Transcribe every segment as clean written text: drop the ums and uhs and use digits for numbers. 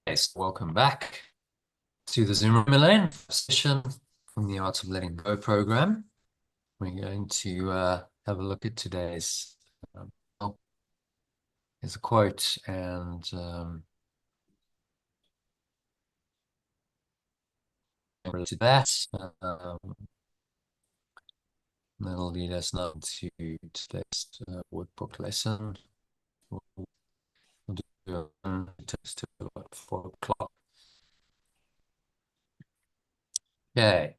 Yes, welcome back to the Zoom Room session from the Art of Letting Go program. We're going to have a look at today's there's a quote, and to that, that'll lead us now to today's workbook lesson. We'll do one text to about 4 o'clock. Okay.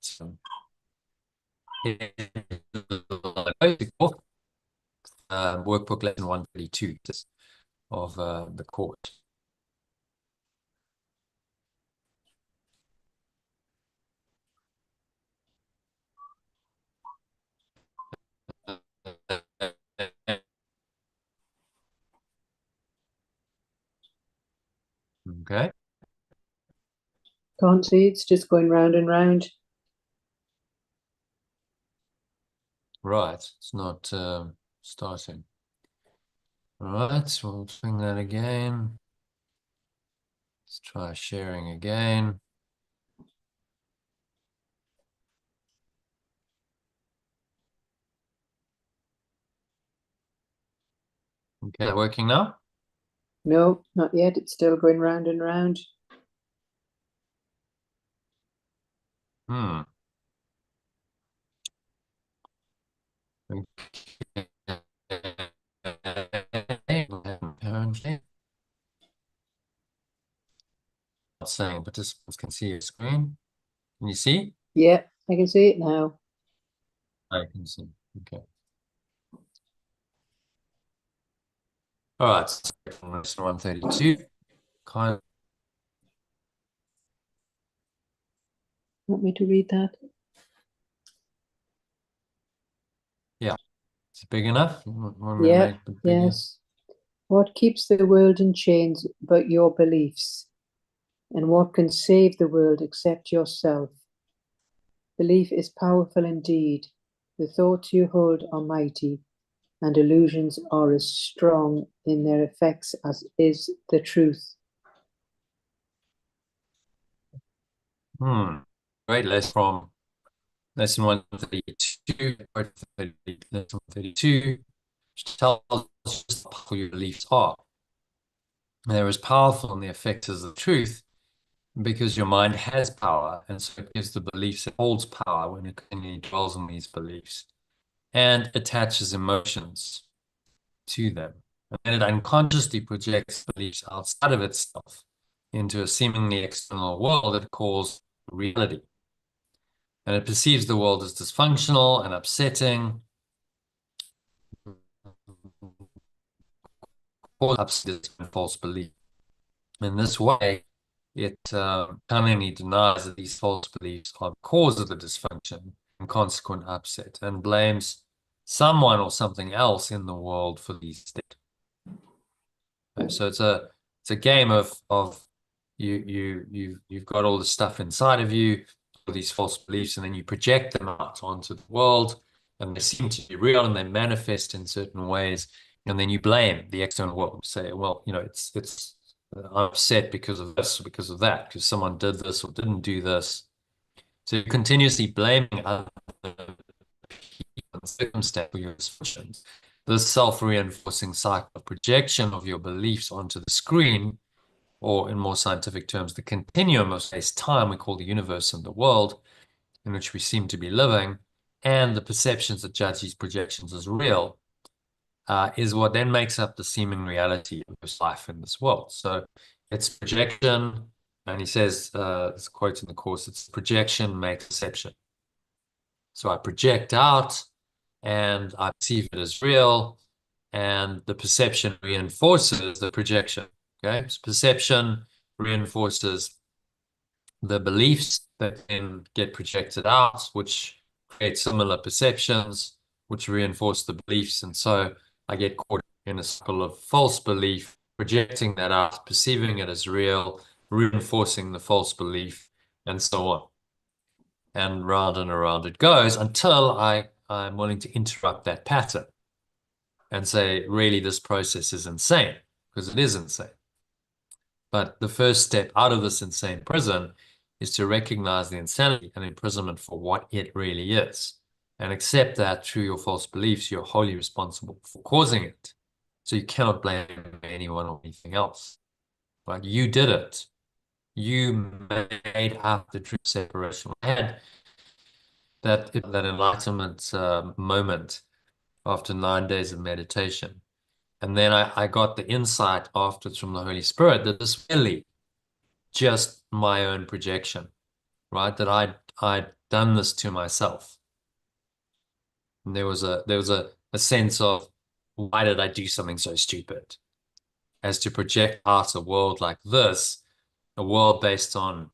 So, workbook lesson 132 of the court. Okay. Can't see, it's just going round and round. Right, it's not starting. All right, so we'll swing that again. Let's try sharing again. Okay, working now? No, not yet. It's still going round and round. Okay. Apparently. Not saying participants can see your screen. Can you see? Yeah, I can see it now. I can see. Okay. All right, so lesson 132. Kind of, Want me to read that? yeah. Is it big enough? You want me to Yeah, make it bigger? yes. What keeps the world in chains but your beliefs? And what can save the world except yourself? Belief is powerful indeed. The thoughts you hold are mighty, and illusions are as strong in their effects as is the truth. Great lesson from lesson 132, lesson 132, which tells us just how powerful your beliefs are. They're as powerful in the effect as the truth because your mind has power, and so it gives the beliefs, it holds power when it continually dwells on these beliefs and attaches emotions to them. And it unconsciously projects beliefs outside of itself into a seemingly external world it calls reality. And it perceives the world as dysfunctional and upsetting, or upset and false belief. In this way, it cunningly denies that these false beliefs are the cause of the dysfunction and consequent upset, and blames someone or something else in the world for these states. Okay, so it's a game of you've got all the stuff inside of you, all these false beliefs, and then you project them out onto the world, and they seem to be real and they manifest in certain ways, and then you blame the external world. Say, well, you know, it's I'm upset because of this, because of that, because someone did this or didn't do this. So you're continuously blaming other people and circumstances for your dysfunctions. This self-reinforcing cycle of projection of your beliefs onto the screen, or in more scientific terms, the continuum of space-time we call the universe and the world, in which we seem to be living, and the perceptions that judge these projections as real, is what then makes up the seeming reality of this life in this world. So it's projection, and he says, this quote in the course, it's projection makes perception. So I project out and I perceive it as real, and the perception reinforces the projection. Okay, so perception reinforces the beliefs that then get projected out, which create similar perceptions, which reinforce the beliefs. And so I get caught in a cycle of false belief, projecting that out, perceiving it as real, reinforcing the false belief, and so on. And around it goes until I'm willing to interrupt that pattern and say, really, this process is insane, because it is insane. But the first step out of this insane prison is to recognize the insanity and imprisonment for what it really is, and accept that through your false beliefs, you're wholly responsible for causing it. So you cannot blame anyone or anything else. Right? You did it. You made up the true separation. I had that enlightenment moment after 9 days of meditation. And then I got the insight afterwards from the Holy Spirit that this really just my own projection, right? That I'd done this to myself. And there was a sense of, why did I do something so stupid? As to project out a world like this, a world based on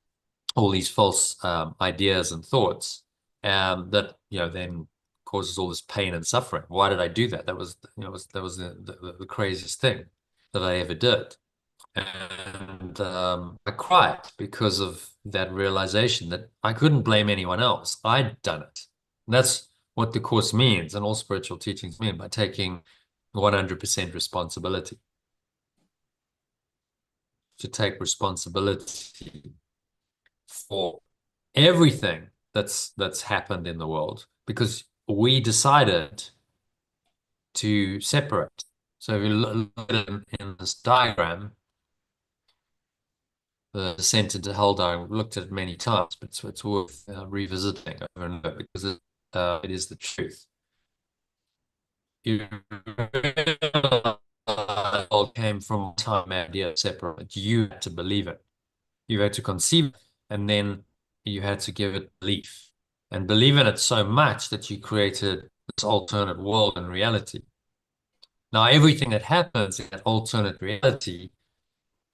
all these false ideas and thoughts, that then causes all this pain and suffering. Why did I do that? That was the craziest thing that I ever did. And I cried because of that realization that I couldn't blame anyone else. I'd done it. And that's what the Course means, and all spiritual teachings mean, by taking 100% responsibility. To take responsibility for everything that's happened in the world, because we decided to separate. So if you look at it in this diagram, the descent into hell diagram, we've looked at it many times, but it's worth revisiting over and over, because it is the truth. You all came from time idea of separate. You had to believe it. You had to conceive it, and then you had to give it belief, and believe in it so much that you created this alternate world and reality. Now, everything that happens in that alternate reality,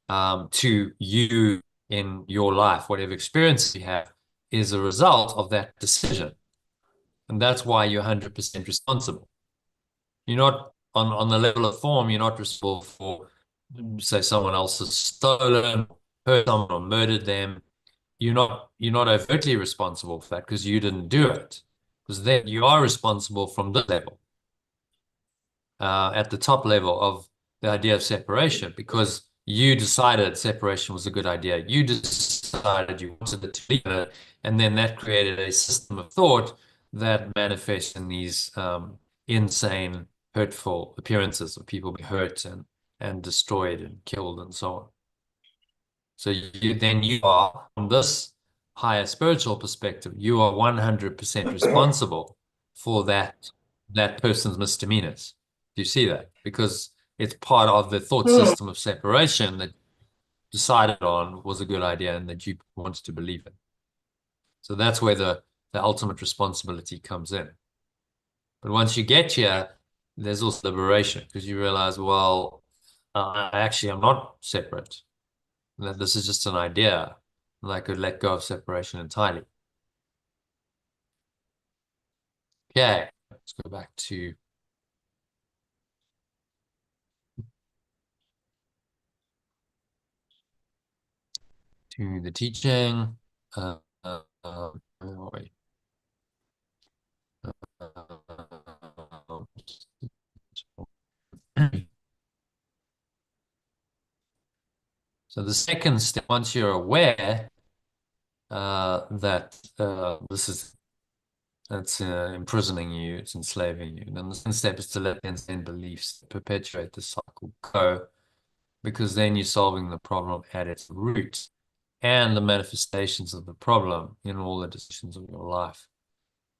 to you in your life, whatever experience you have, is a result of that decision. And that's why you're 100% responsible. You're not on the level of form, you're not responsible for, say, someone else has stolen, hurt someone, or murdered them. You're not overtly responsible for that, because you didn't do it. Because then you are responsible from this level, at the top level of the idea of separation, because you decided separation was a good idea. You decided you wanted to leave it, and then that created a system of thought that manifests in these insane, hurtful appearances of people being hurt and destroyed and killed and so on. So you are, from this higher spiritual perspective, you are 100% responsible for that person's misdemeanors. Do you see that? Because it's part of the thought system of separation that decided on was a good idea and that you wanted to believe in. So that's where the ultimate responsibility comes in. But once you get here, there's also liberation, because you realize, well, I actually am not separate. That this is just an idea, and I could let go of separation entirely. Okay, let's go back to the teaching. Where are we? So the second step, once you're aware that that's imprisoning you, it's enslaving you, then the second step is to let the insane beliefs perpetuate the cycle go, because then you're solving the problem at its root, and the manifestations of the problem in all the decisions of your life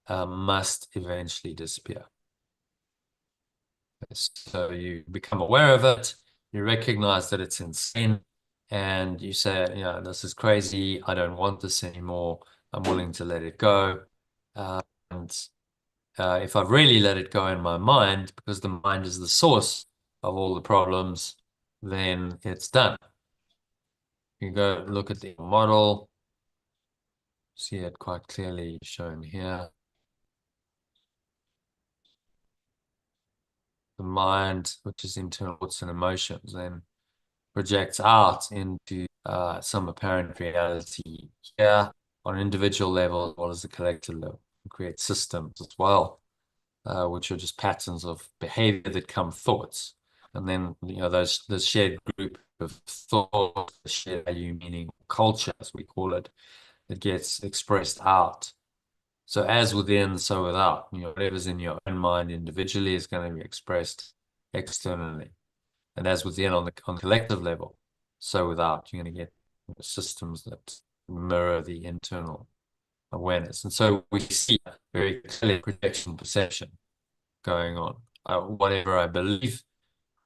must eventually disappear. So you become aware of it, you recognize that it's insane, and you say, this is crazy, I don't want this anymore, I'm willing to let it go. And if I've really let it go in my mind, because the mind is the source of all the problems, then it's done. You go look at the model, see it quite clearly shown here. The mind, which is internal thoughts and emotions, then projects out into some apparent reality here on an individual level as well as the collective level, and create systems as well, which are just patterns of behavior that come thoughts. And then, those shared group of thought, shared value, meaning culture, as we call it, that gets expressed out. So as within, so without. Whatever's in your own mind individually is going to be expressed externally. And as within on the collective level, so without, you're going to get systems that mirror the internal awareness. And so we see very clearly projection perception going on. Whatever I believe,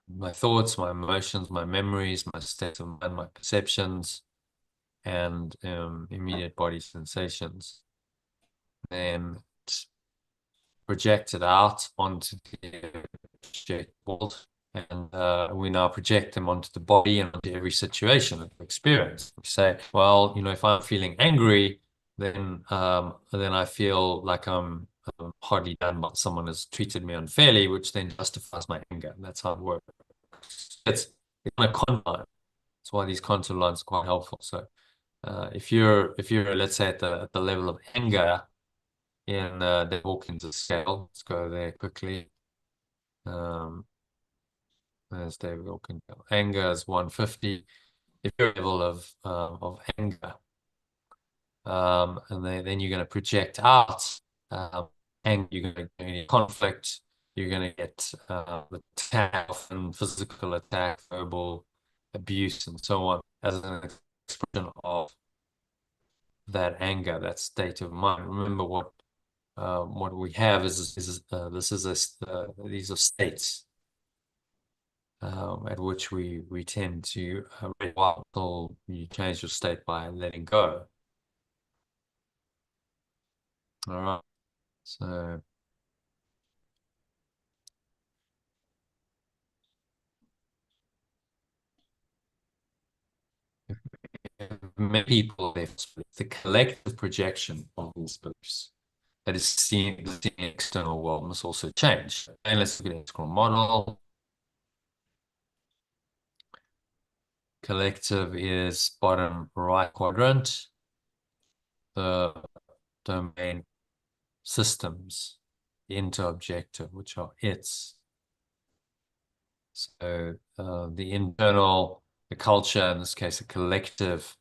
my thoughts, my emotions, my memories, my state of mind, my perceptions, and immediate body sensations, then project it out onto the object world, and we now project them onto the body and onto every situation that we experience. We say, well, if I'm feeling angry, then I feel like I'm hardly done, but someone has treated me unfairly, which then justifies my anger. And that's how it works. It's on a contour line. That's why these contour lines are quite helpful. So if you're let's say at the level of anger in the Hawkins scale, let's go there quickly. There's David Hawkins. Anger is 150. If you're at a level of anger, and then you're going to project out anger, you're going to get conflict, you're going to get attack, often physical attack, verbal abuse, and so on, as an expression of that anger, that state of mind. Remember what we have is these are states at which we tend to until you change your state by letting go. All right, so many people, the collective projection of these beliefs that is seen in the external world must also change. And let's look at an external model. Collective is bottom right quadrant. The domain systems into objective, which are its. So the internal, the culture, in this case, a collective,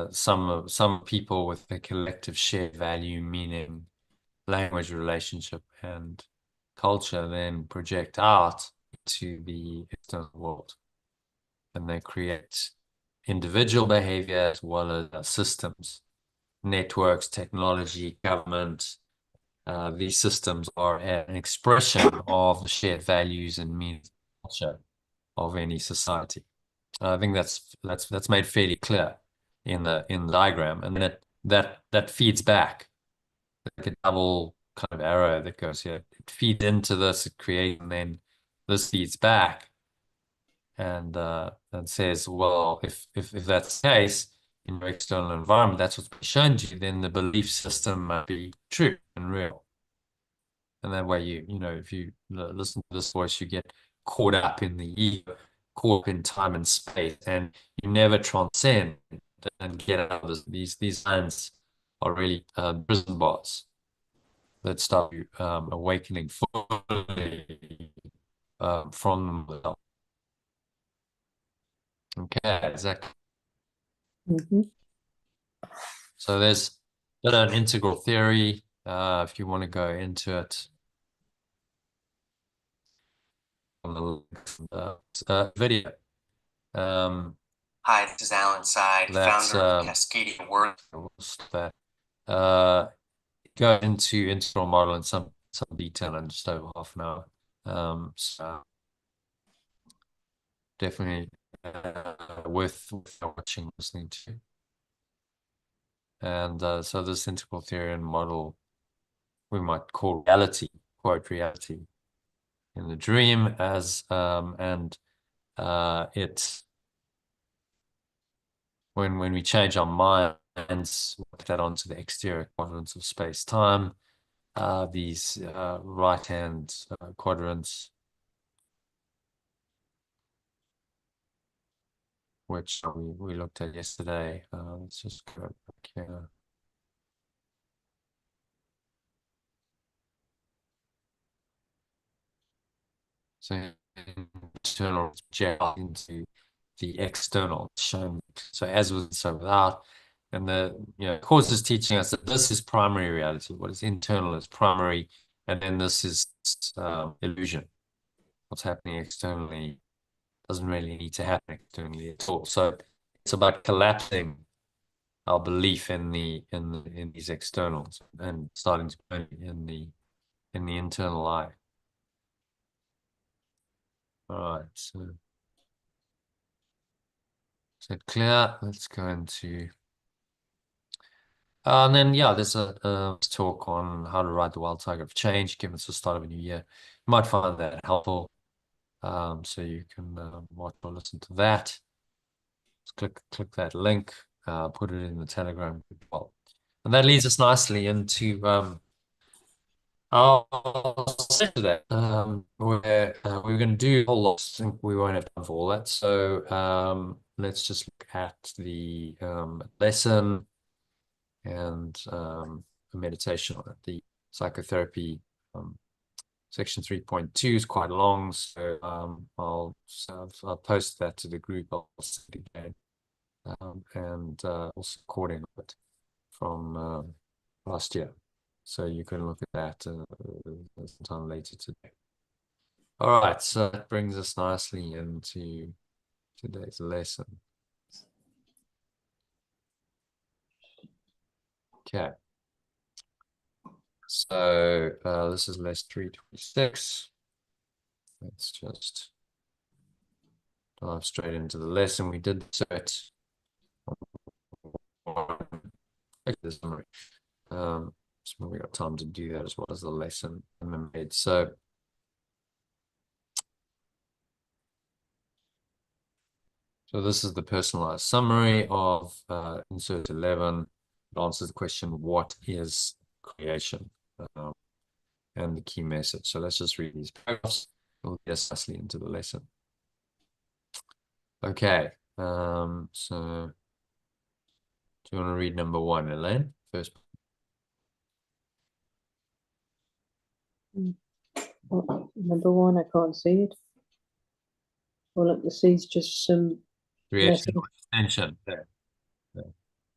some people with a collective shared value, meaning language, relationship, and culture, then project out to the external world. And they create individual behavior as well as systems, networks, technology, government. These systems are an expression of the shared values and means culture of any society. I think that's made fairly clear in the diagram, and then that feeds back like a double kind of arrow that goes here. It feeds into this, it creates, and then this feeds back and says, well, if that's the case in your external environment, that's what's been shown to you, then the belief system might be true and real. And that way, if you listen to this voice, you get caught up in the ego, caught up in time and space, and you never transcend and get out of this. These lines are really prison bars that start you awakening fully from the. Okay, exactly. So there's an integral theory. If you want to go into it. On the video. Hi, this is Alan Side, founder of Cascadia Work. That go into integral model in some detail in just over half an hour. So definitely worth watching, listening to. And so this integral theory and model we might call reality, quote, reality in the dream as, it, when we change our minds, put that onto the exterior quadrants of space-time, these right-hand quadrants, which we looked at yesterday. Let's just go back here. So internal project into the external shown. So as with, so without. And the course is teaching us that this is primary reality. What is internal is primary, and then this is illusion. What's happening externally doesn't really need to happen externally at all. So it's about collapsing our belief in these externals and starting to put it in the internal eye. All right, so is that clear? Let's go into and then there's a talk on how to ride the wild tiger of change, given it's the start of a new year. You might find that helpful. So you can watch or listen to that. Just click that link, put it in the Telegram group. Well, and that leads us nicely into I'll say to that. We're going to do a whole lot. I think we won't have time for all that. So let's just look at the lesson and a meditation on it. The psychotherapy section 3.2 is quite long, so I'll post that to the group. I'll say it again, and also recording of it from last year. So you can look at that sometime later today. All right, so that brings us nicely into today's lesson. Okay. So this is lesson 326. Let's just dive straight into the lesson. We did set the summary. So we got time to do that as well as the lesson made. So this is the personalized summary of insert 11. It answers the question, what is creation? And the key message. So let's just read these paragraphs. We'll get nicely into the lesson. Okay. So do you want to read number 1, Elaine? First. Oh, number 1, I can't see it. All I can see is just some Creation or extension. There.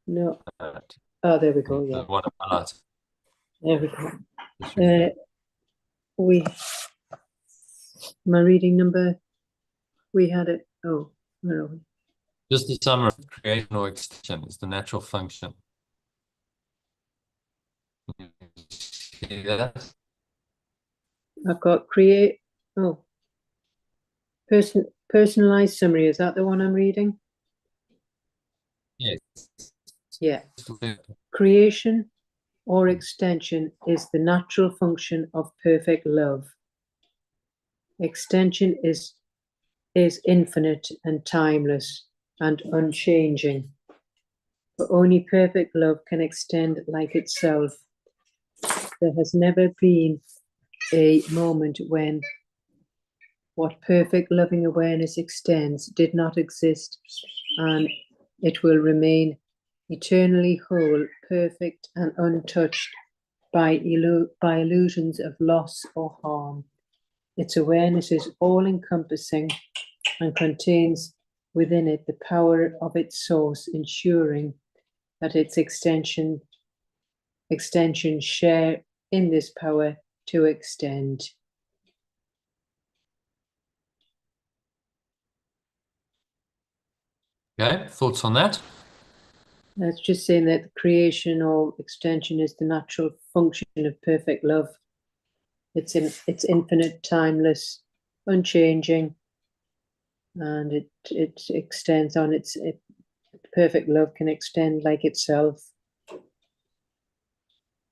No. Oh, there we go. Yeah. What about? There we go. Am I reading number? We had it. Oh, where are we? Just the summary of creation or extension is the natural function. See that? I've got create. Oh, personalized summary. Is that the one I'm reading? Yes. Yeah. Creation or extension is the natural function of perfect love. Extension is infinite and timeless and unchanging. But only perfect love can extend like itself. There has never been a moment when what perfect loving awareness extends did not exist, and it will remain eternally whole, perfect, and untouched by illusions of loss or harm. Its awareness is all-encompassing and contains within it the power of its source, ensuring that its extensions share in this power to extend. Okay, thoughts on that? That's just saying that the creation or extension is the natural function of perfect love. It's infinite, timeless, unchanging, and it extends on perfect love can extend like itself.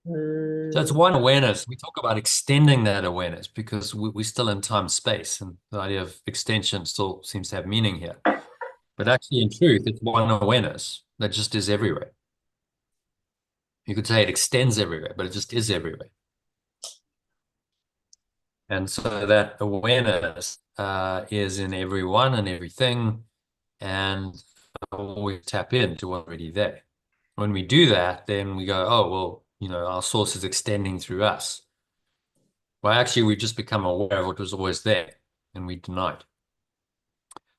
So it's one awareness. We talk about extending that awareness because we're still in time space, and the idea of extension still seems to have meaning here. But actually, in truth, it's one awareness that just is everywhere. You could say it extends everywhere, but it just is everywhere. And so that awareness is in everyone and everything, and we tap into what's already there. When we do that, then we go, oh, well, our source is extending through us. Well, actually, we've just become aware of what was always there, and we denied.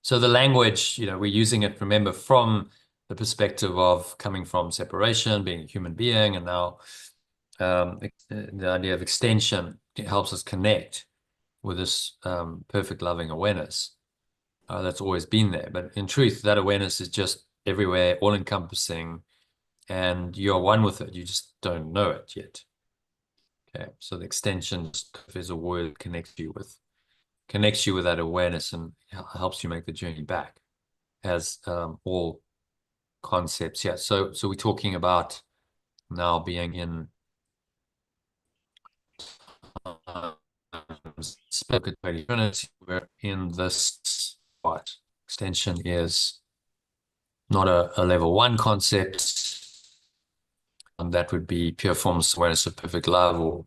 So the language, we're using it, remember, from the perspective of coming from separation, being a human being, and now the idea of extension helps us connect with this perfect loving awareness that's always been there. But in truth, that awareness is just everywhere, all-encompassing, and you're one with it. You just don't know it yet. Okay, so the extension is a word connects you with that awareness and helps you make the journey back as all concepts. Yeah, so we're talking about now being in spoken unity. We're in this part. Extension is not a level 1 concept. That would be pure formless awareness of perfect love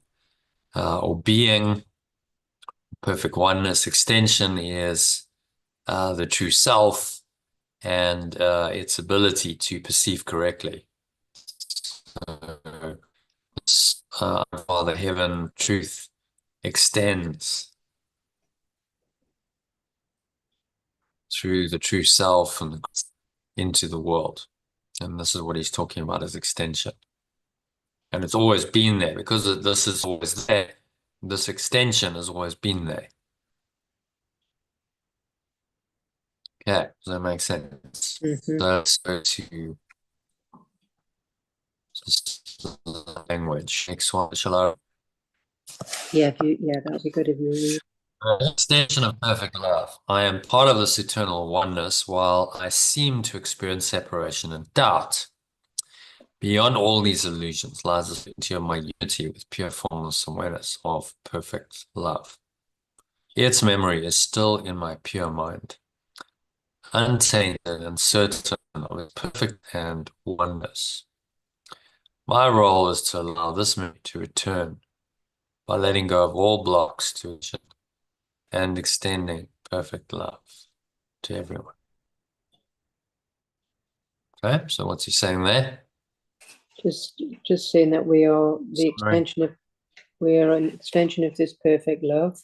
or being. Perfect oneness. Extension is the true self and its ability to perceive correctly. Father, heaven, truth extends through the true self and into the world. And this is what he's talking about as extension. And it's always been there because this is always there. This extension has always been there. Okay, does that make sense? Mm-hmm. So let's go to language. Next one, shall I? Yeah, that'd be good if you read. Extension of perfect love. I am part of this eternal oneness while I seem to experience separation and doubt. Beyond all these illusions lies the certainty of my unity with pure formless awareness of perfect love. Its memory is still in my pure mind, untainted and certain of its perfect and oneness. My role is to allow this memory to return by letting go of all blocks to it and extending perfect love to everyone. Okay, so what's he saying there? Just saying that we are the extension of an extension of this perfect love,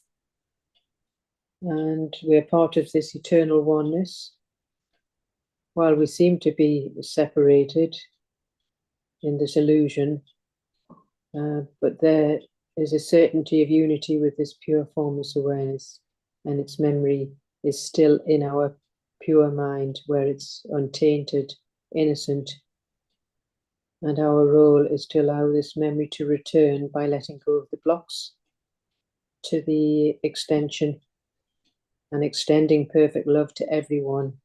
and we're part of this eternal oneness. While we seem to be separated in this illusion, but there is a certainty of unity with this pure formless awareness, and its memory is still in our pure mind where it's untainted, innocent. And our role is to allow this memory to return by letting go of the blocks to the extension and extending perfect love to everyone.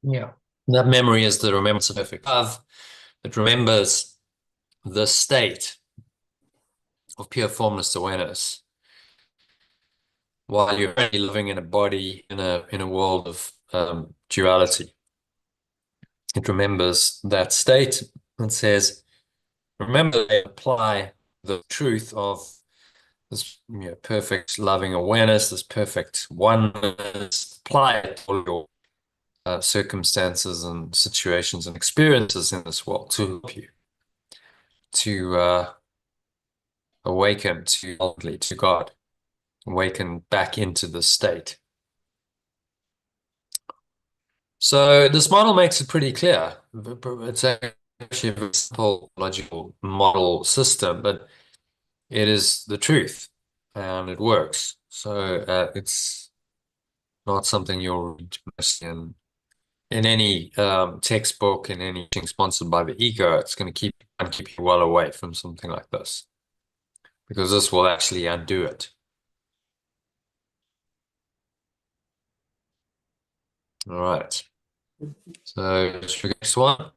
Yeah. That memory is the remembrance of perfect love that remembers the state of pure formless awareness while you're only living in a body in a world of duality. It remembers that state and says, remember, they apply the truth of this perfect loving awareness, this perfect oneness, apply it to your circumstances and situations and experiences in this world to help you to awaken ultimately to God, awaken back into the state. So this model makes it pretty clear. It's actually a very simple logical model system, but it is the truth and it works. So it's not something you'll read in any textbook, in anything sponsored by the ego. It's going to keep you well away from something like this, because this will actually undo it. All right. So next one.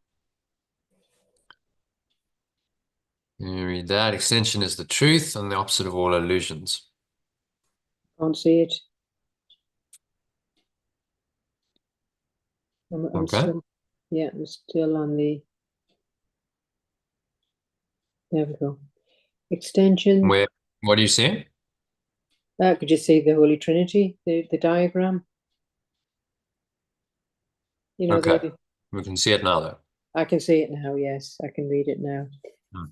Let me read that. Extension is the truth and the opposite of all illusions. Can't see it. I'm Okay. still, yeah, I'm still on the, there we go. Extension. What do you see? Could you see the Holy Trinity, the diagram? You know, Okay. We can see it now, though. I can see it now, yes, I can read it now. Hmm.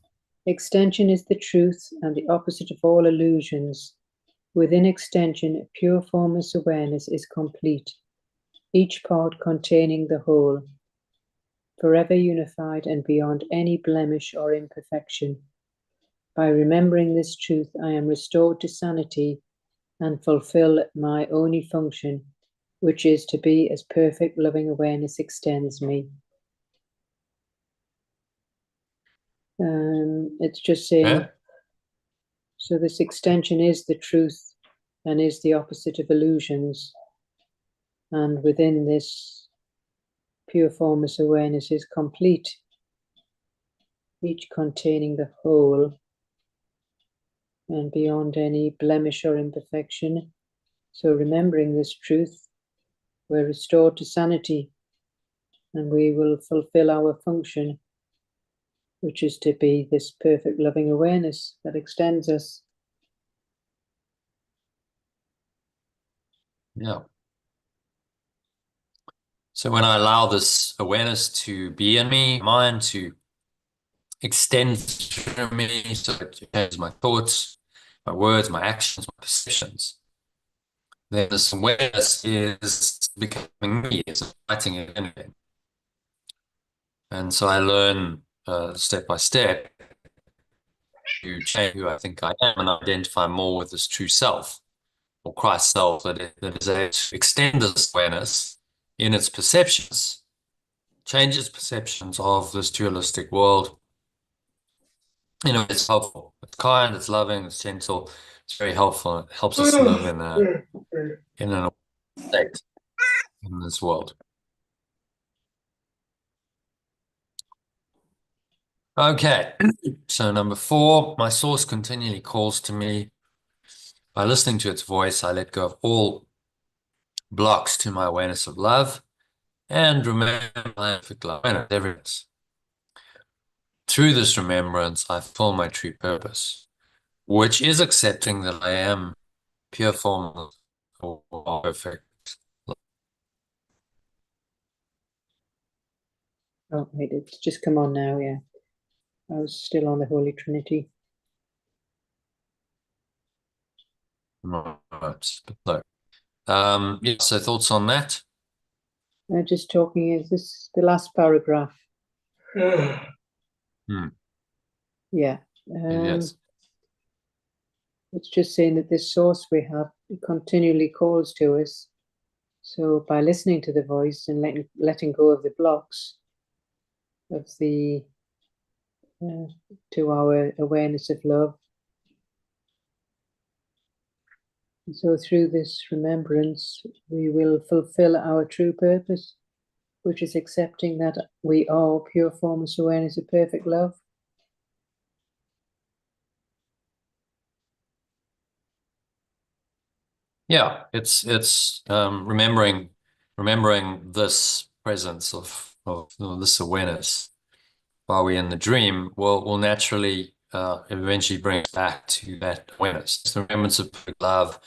Extension is the truth and the opposite of all illusions. Within extension, pure formless awareness is complete, each part containing the whole, forever unified and beyond any blemish or imperfection. By remembering this truth, I am restored to sanity and fulfill my only function, which is to be as perfect loving awareness extends me. It's just saying, Yeah. so this extension is the truth and is the opposite of illusions. And within this, pure formless awareness is complete, each containing the whole and beyond any blemish or imperfection. So remembering this truth, we're restored to sanity and we will fulfill our function, which is to be this perfect loving awareness that extends us. Yeah. So when I allow this awareness to be in me, mind to extend through me, so it changes my thoughts, my words, my actions, my perceptions, then this awareness is becoming me, it's fighting it in again. And so I learn step by step to change who I think I am and identify more with this true self or Christ self that is able to extend this awareness in its perceptions, change its perceptions of this dualistic world. You know, it's helpful. It's kind, it's loving, it's gentle, it's very helpful. It helps us live in an state in this world. Okay, so number 4, my source continually calls to me. By listening to its voice, I let go of all blocks to my awareness of love and remember my perfect love and everything. Through this remembrance, I fulfill my true purpose, which is accepting that I am pure form or perfect. Oh, wait, it's just come on now, yeah. I was still on the Holy Trinity. Right. So, yeah, so thoughts on that? Just talking, is this the last paragraph? Hmm. Yeah. Yes. It's just saying that this source we have continually calls to us. So by listening to the voice and letting go of the blocks of the to our awareness of love. And so through this remembrance, we will fulfill our true purpose, which is accepting that we are pure formless awareness of perfect love. Yeah, it's remembering this presence of this awareness while we're in the dream will naturally eventually bring us back to that awareness. The remembrance of perfect love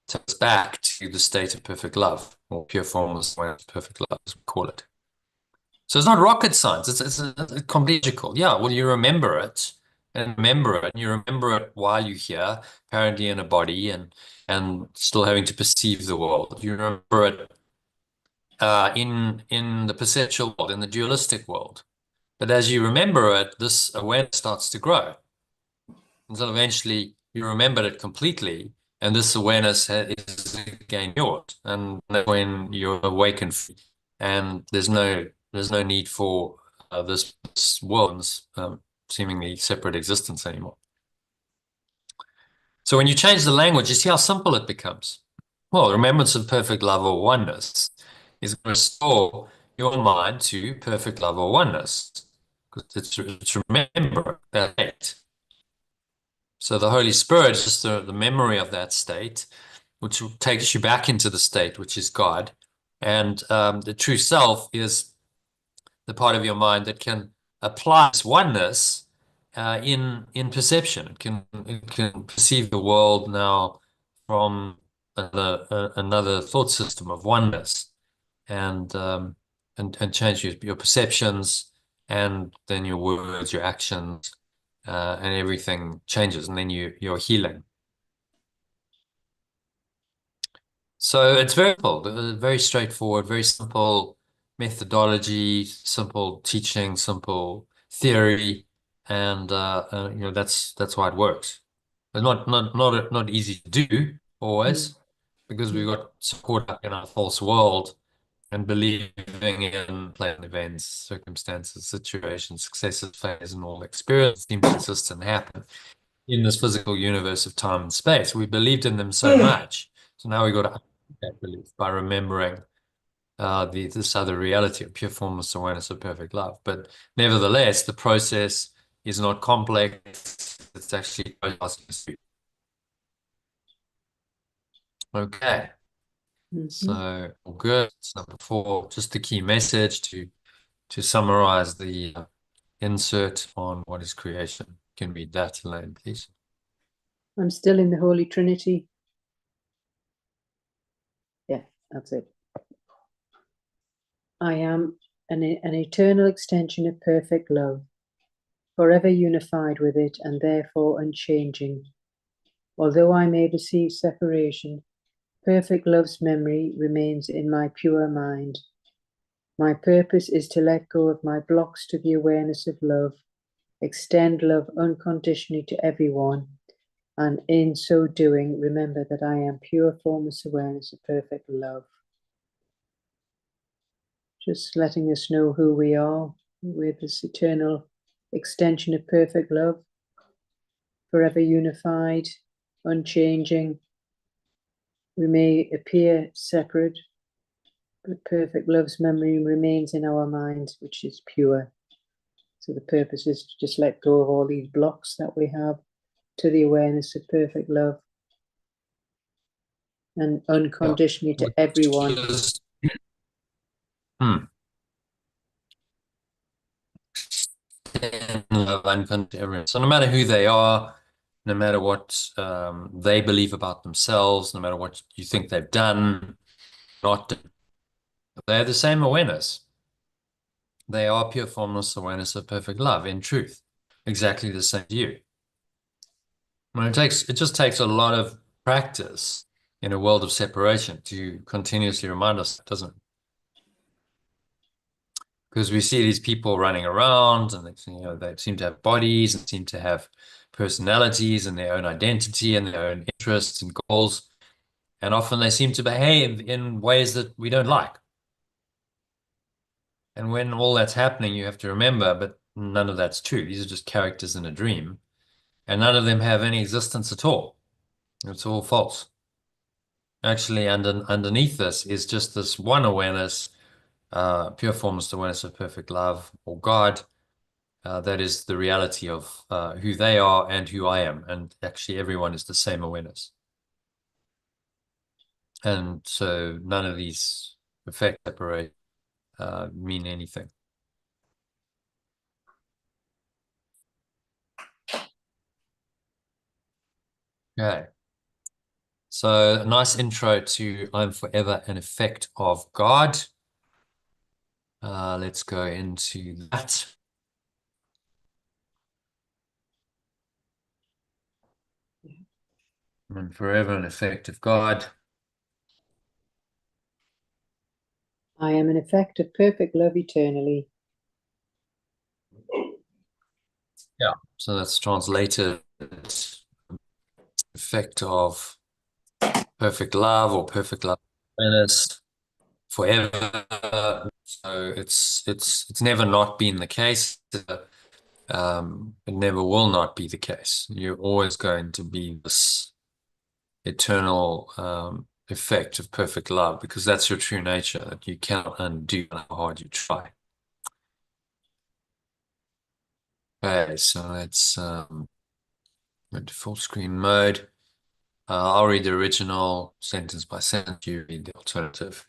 takes us back to the state of perfect love, or pure formless awareness of perfect love, as we call it. So it's not rocket science. It's completely logical. Yeah, well, you remember it and remember it, and you remember it while you're here, apparently in a body and still having to perceive the world. You remember it in the perceptual world, in the dualistic world. But as you remember it, this awareness starts to grow until eventually you remember it completely, and this awareness is again yours. And that's when you're awakened, and there's no need for this world's seemingly separate existence anymore. So when you change the language, you see how simple it becomes. Well, remembrance of perfect love or oneness is going to restore your mind to perfect love or oneness, It's remember that state. So the Holy Spirit is just the memory of that state, which takes you back into the state, which is God. And the true self is the part of your mind that can apply this oneness in perception. It can perceive the world now from another thought system of oneness, and change your perceptions, and then your words, your actions, and everything changes, and then you're healing. So it's very simple, very straightforward, very simple methodology, simple teaching, simple theory, and that's why it works. It's not easy to do always, because we got so caught up in our false world and believing in planned events, circumstances, situations, successes, failures, and all experience seem to exist and happen in this physical universe of time and space. We believed in them so much. So now we got to unpick that belief by remembering this other reality of pure formless awareness of perfect love. But nevertheless, the process is not complex. It's actually okay. So good. So before, just the key message to summarize the insert on what is creation. You can read that, Elaine, please. I'm still in the Holy Trinity. Yeah, that's it. I am an eternal extension of perfect love, forever unified with it and therefore unchanging. Although I may perceive separation, perfect love's memory remains in my pure mind. My purpose is to let go of my blocks to the awareness of love, extend love unconditionally to everyone, and in so doing, remember that I am pure formless awareness of perfect love. Just letting us know who we are. We're this eternal extension of perfect love, forever unified, unchanging. We may appear separate, but perfect love's memory remains in our minds, which is pure. So the purpose is to just let go of all these blocks that we have to the awareness of perfect love, and unconditionally to everyone. Love unconditionally. So no matter who they are, no matter what they believe about themselves, no matter what you think they've done, not done, they have the same awareness. They are pure formless awareness of perfect love in truth, exactly the same as you. It just takes a lot of practice in a world of separation to continuously remind us, doesn't it? Because we see these people running around, and they seem to have bodies and seem to have personalities and their own identity and their own interests and goals. And often they seem to behave in ways that we don't like. And when all that's happening, you have to remember, but none of that's true. These are just characters in a dream, and none of them have any existence at all. It's all false. Actually, underneath this is just this one awareness, pure formless awareness of perfect love, or God. That is the reality of who they are and who I am. And actually, everyone is the same awareness. And so none of these effects separate mean anything. Okay. So a nice intro to I'm forever an effect of God. Let's go into that. I'm forever an effect of God. I am an effect of perfect love eternally. Yeah. So that's translated effect of perfect love or perfect love awareness forever. So it's never not been the case. It never will not be the case. You're always going to be this eternal effect of perfect love, because that's your true nature that you cannot undo how hard you try. Okay, so let's go to full screen mode. I'll read the original sentence by sentence, you read the alternative.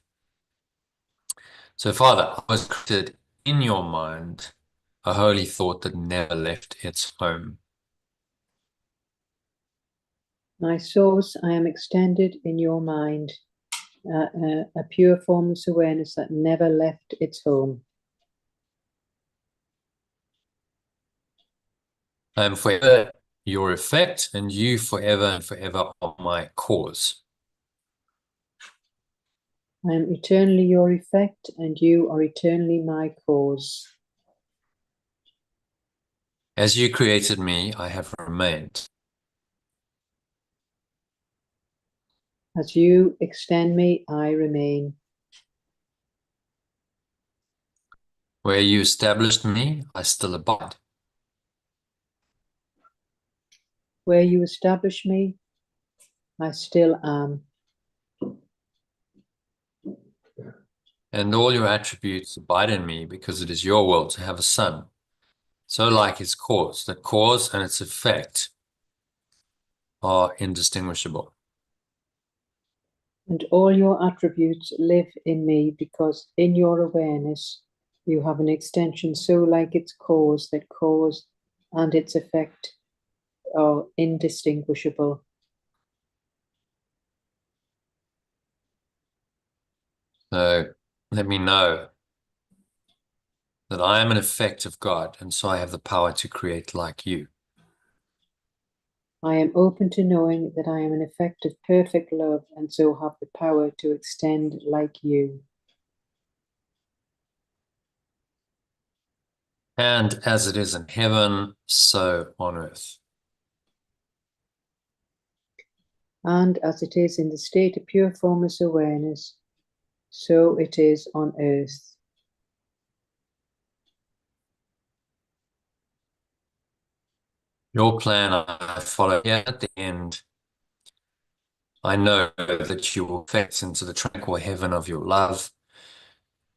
So, Father, I was created in your mind, a holy thought that never left its home. My source, I am extended in your mind, a pure formless awareness that never left its home. I am forever your effect, and you forever and forever are my cause. I am eternally your effect, and you are eternally my cause. As you created me, I have remained. As you extend me, I remain. Where you established me, I still abide. Where you establish me, I still am. And all your attributes abide in me, because it is your will to have a son, so like its cause, that cause and its effect are indistinguishable. And all your attributes live in me, because in your awareness you have an extension so like its cause that cause and its effect are indistinguishable. So let me know that I am an effect of God, and so I have the power to create like you. I am open to knowing that I am an effect of perfect love, and so have the power to extend like you. And as it is in heaven, so on earth. And as it is in the state of pure formless awareness, so it is on earth. Your plan I follow. Here at the end, I know that you will fix into the tranquil heaven of your love,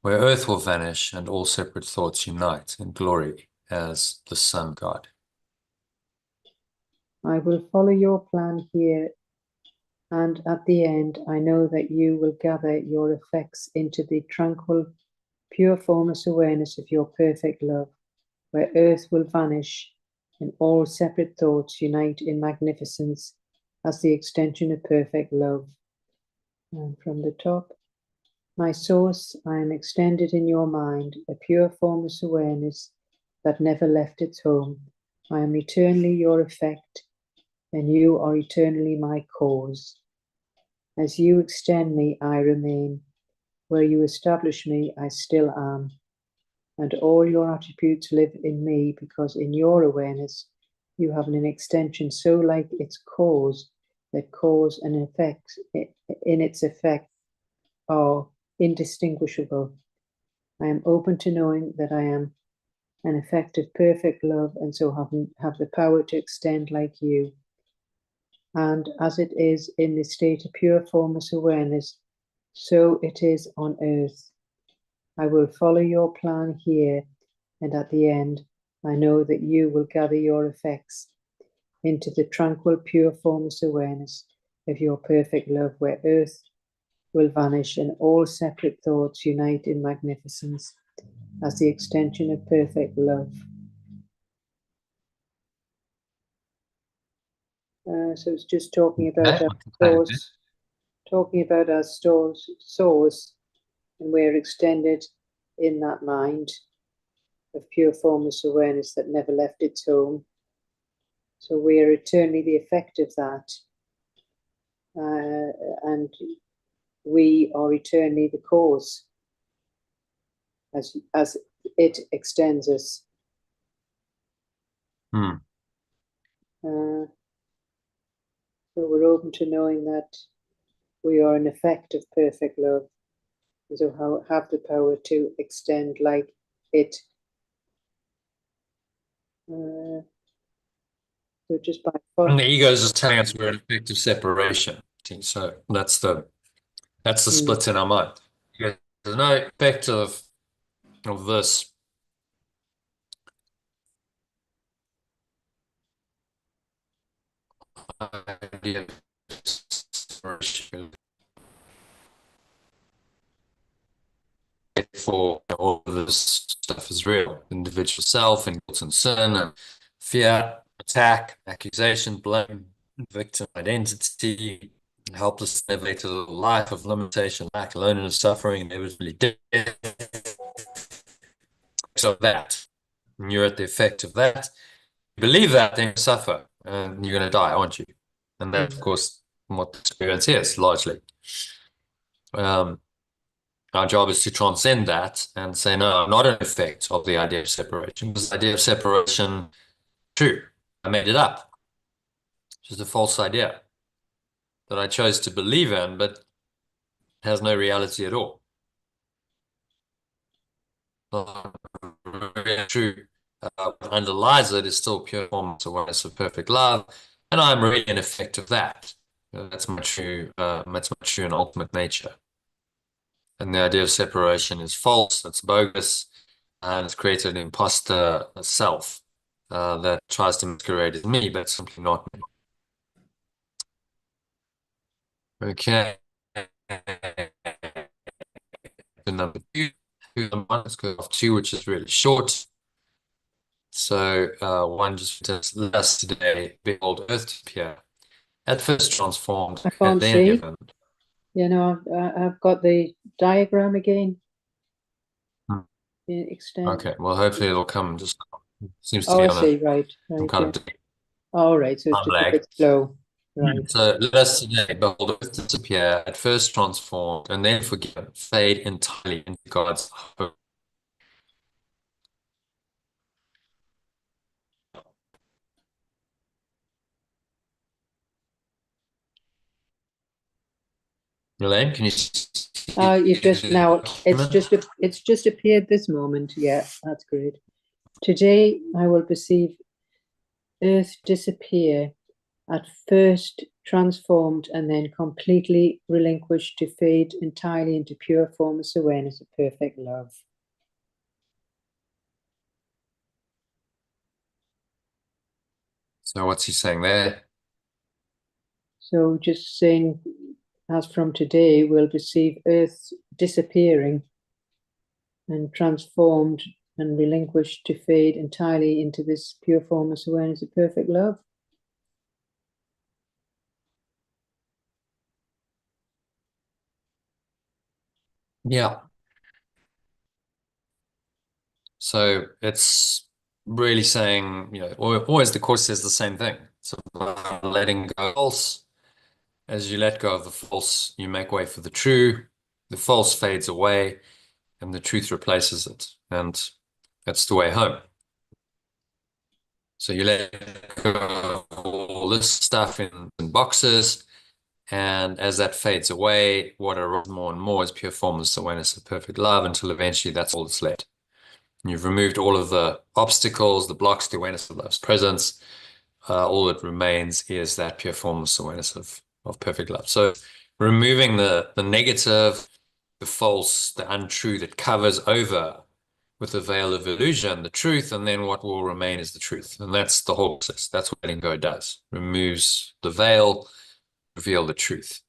where earth will vanish and all separate thoughts unite in glory as the Son God. I will follow your plan here, and at the end, I know that you will gather your effects into the tranquil, pure formless awareness of your perfect love, where earth will vanish and all separate thoughts unite in magnificence as the extension of perfect love. And from the top, my source, I am extended in your mind, a pure formless awareness that never left its home. I am eternally your effect, and you are eternally my cause. As you extend me, I remain. Where you establish me, I still am. And all your attributes live in me, because in your awareness, you have an extension so like its cause that cause and effect in its effect are indistinguishable. I am open to knowing that I am an effect of perfect love, and so have the power to extend like you. And as it is in the state of pure formless awareness, so it is on earth. I will follow your plan here, and at the end, I know that you will gather your effects into the tranquil, pure formless awareness of your perfect love, where earth will vanish and all separate thoughts unite in magnificence as the extension of perfect love. So it's just talking about our source, source, and we're extended in that mind of pure formless awareness that never left its home. So we are eternally the effect of that, and we are eternally the cause as it extends us. Hmm. So we're open to knowing that we are an effect of perfect love, and so have the power to extend like it. So just by And the ego is just telling us we're an effective separation. So that's the split in our mind. There's no effect of this idea of separation. For all of this stuff is real. Individual self and guilt and sin and fear, attack, accusation, blame, victim identity, helpless elevated life of limitation, lack, loneliness, suffering, inevitably death. So that, and you're at the effect of that. You believe that, then you suffer, and you're going to die, aren't you? And that's, of course, what the experience is, largely. Our job is to transcend that and say, no, I'm not an effect of the idea of separation. Because the idea of separation, true, I made it up. It's just a false idea that I chose to believe in, but has no reality at all. True. What underlies it is still pure formless awareness of perfect love, and I'm really an effect of that. That's my true and ultimate nature. And the idea of separation is false, it's bogus, and it's created an imposter self that tries to masquerade as me, but simply not me. Okay. Number two, let's go off two, which is really short. So one just let us today behold earth to appear. At first transformed, I can't then see. given. You know, I've got the diagram again. Extend. Okay, well, hopefully it'll come. Just seems to Oh, be I on see. some Right. kind Yeah. of All right. So it's time just a lag. bit slow. Right. So let us today behold earth disappear, at first transformed, and then forgiven, fade entirely into God's hope. Elaine, can you see You've just now. the It's just appeared this moment. Yeah, that's great. Today I will perceive earth disappear, at first transformed and then completely relinquished to fade entirely into pure formless awareness of perfect love. So what's he saying there? So just saying, as from today, we'll perceive earth disappearing and transformed and relinquished to fade entirely into this pure formless awareness of perfect love. Yeah. So it's really saying, always the Course says the same thing. It's about letting go of false. As you let go of the false, you make way for the true. The false fades away and the truth replaces it. And that's the way home. So you let go of all this stuff in boxes. And as that fades away, what arises more and more is pure formless awareness of perfect love until eventually that's all that's left. You've removed all of the obstacles, the blocks, the awareness of love's presence. All that remains is that pure formless awareness of perfect love. So removing the negative, the false, the untrue that covers over with the veil of illusion, the truth, and then what will remain is the truth. And that's the whole process. That's what letting go does. Removes the veil, reveal the truth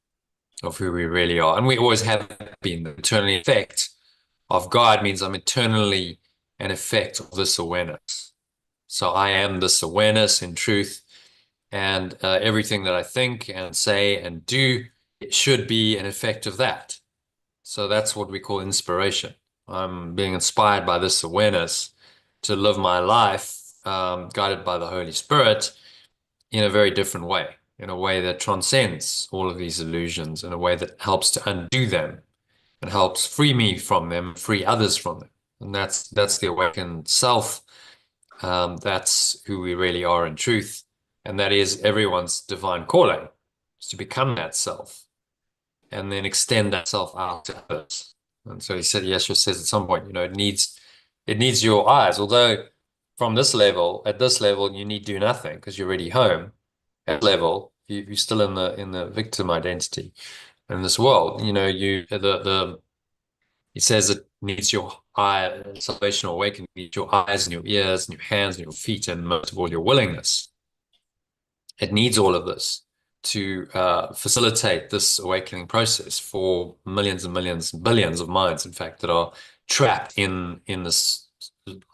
of who we really are. And we always have been. The eternally effect of God means I'm eternally an effect of this awareness. So I am this awareness in truth, and everything that I think and say and do, it should be an effect of that. So that's what we call inspiration. I'm being inspired by this awareness to live my life, guided by the Holy Spirit in a very different way, in a way that transcends all of these illusions, in a way that helps to undo them and helps free me from them, free others from them. And that's the awakened self. That's who we really are in truth. And that is everyone's divine calling, is to become that self and then extend that self out to others. And so he said, Yeshua says at some point, it needs your eyes. Although from this level, at this level, you need do nothing because you're already home. At this level, you're still in the victim identity in this world. He says it needs your eye, salvation or awakening needs your eyes and your ears and your hands and your feet and most of all your willingness. It needs all of this to facilitate this awakening process for millions and millions, billions of minds, in fact, that are trapped in this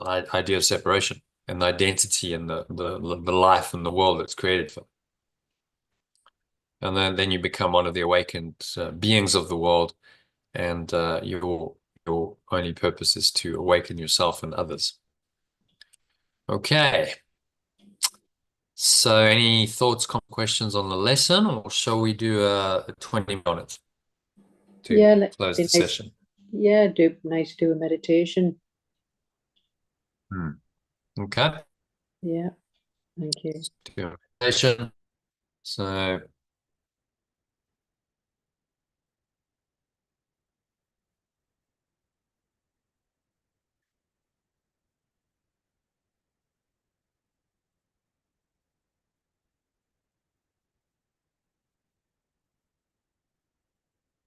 idea of separation and the identity and the life and the world that's created for them. And then you become one of the awakened beings of the world, and your only purpose is to awaken yourself and others. Okay. So any thoughts, questions on the lesson, or shall we do a 20 minutes to close the session? Yeah, nice do a meditation. Okay. Yeah, thank you. Let's do a meditation. So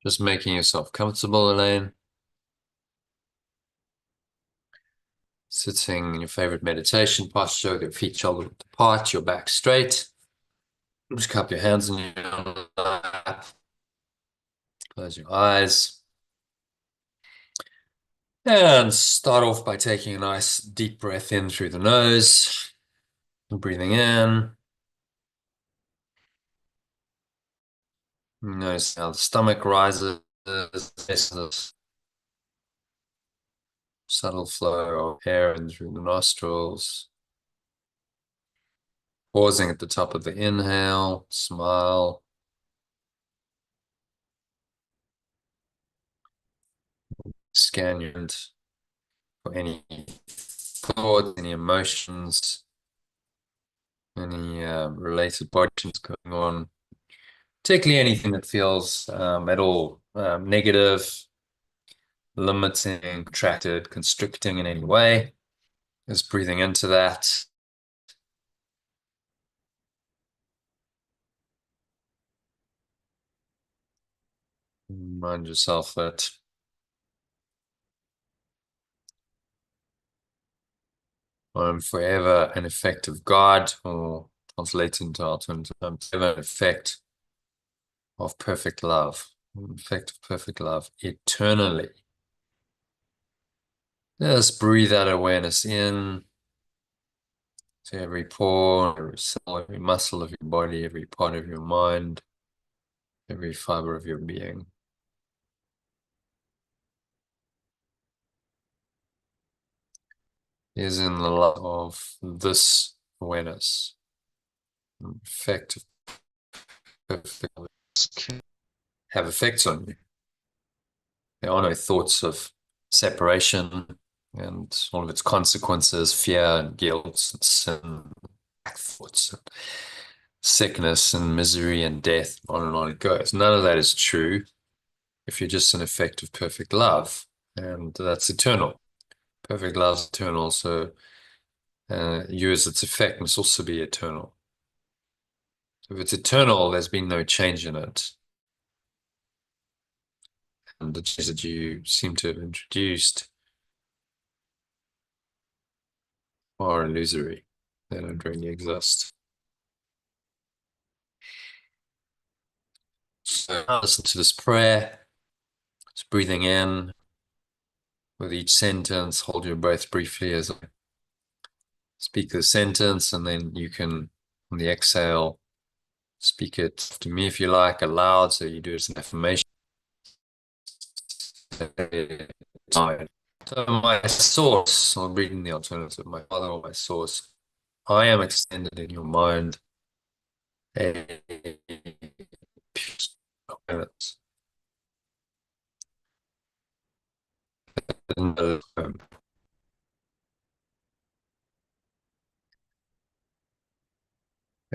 just making yourself comfortable, Elaine. Sitting in your favorite meditation posture, your feet shoulder apart, your back straight. Just cup your hands in your lap. Close your eyes. And start off by taking a nice deep breath in through the nose. Breathing in. Notice how the stomach rises. Subtle flow of air in through the nostrils. Pausing at the top of the inhale, smile. Scan your mind for any thoughts, any emotions, any related body going on, particularly anything that feels at all negative, limiting, contracted, constricting in any way. Just breathing into that. Remind yourself that I'm forever an effect of God, or translated into alternative terms, forever an effect of perfect love, an effect of perfect love eternally. Just breathe that awareness in to every pore, every cell, every muscle of your body, every part of your mind, every fiber of your being. Is in the light of this awareness, effect of perfect love can have effects on you. There are no thoughts of separation and all of its consequences, fear and guilt and sin, thoughts, and sickness and misery and death, on it goes. None of that is true if you're just an effect of perfect love, and that's eternal. Perfect love is eternal, so you as its effect must also be eternal. If it's eternal, there's been no change in it. And the change that you seem to have introduced are illusory. They don't really exist. So listen to this prayer. Just breathing in. With each sentence, hold your breath briefly as I speak the sentence, and then you can, on the exhale, speak it to me if you like, aloud, so you do it as an affirmation. So my source, I'm reading the alternative, my father or my source, I am extended in your mind.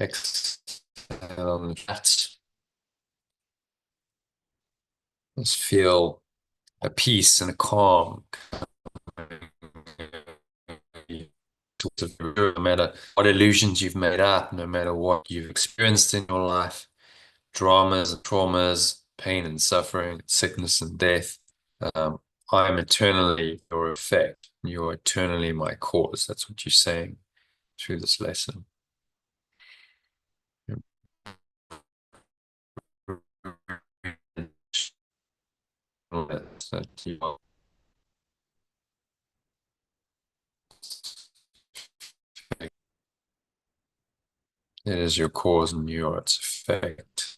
Exhale on the chat. Just feel a peace and a calm. No matter what illusions you've made up, no matter what you've experienced in your life, dramas and traumas, pain and suffering, sickness and death, I am eternally your effect. You're eternally my cause. That's what you're saying through this lesson. that you are. It is your cause and you are its effect.